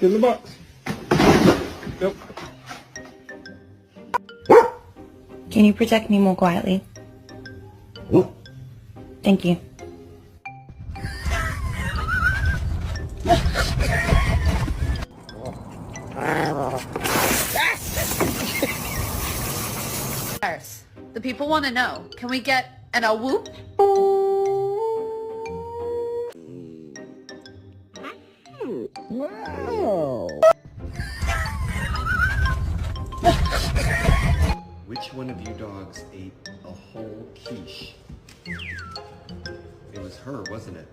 In the box. Yep. Can you protect me more quietly? Thank you. The people want to know. Can we get an a whoop? Which one of you dogs ate a whole quiche? It was her, wasn't it?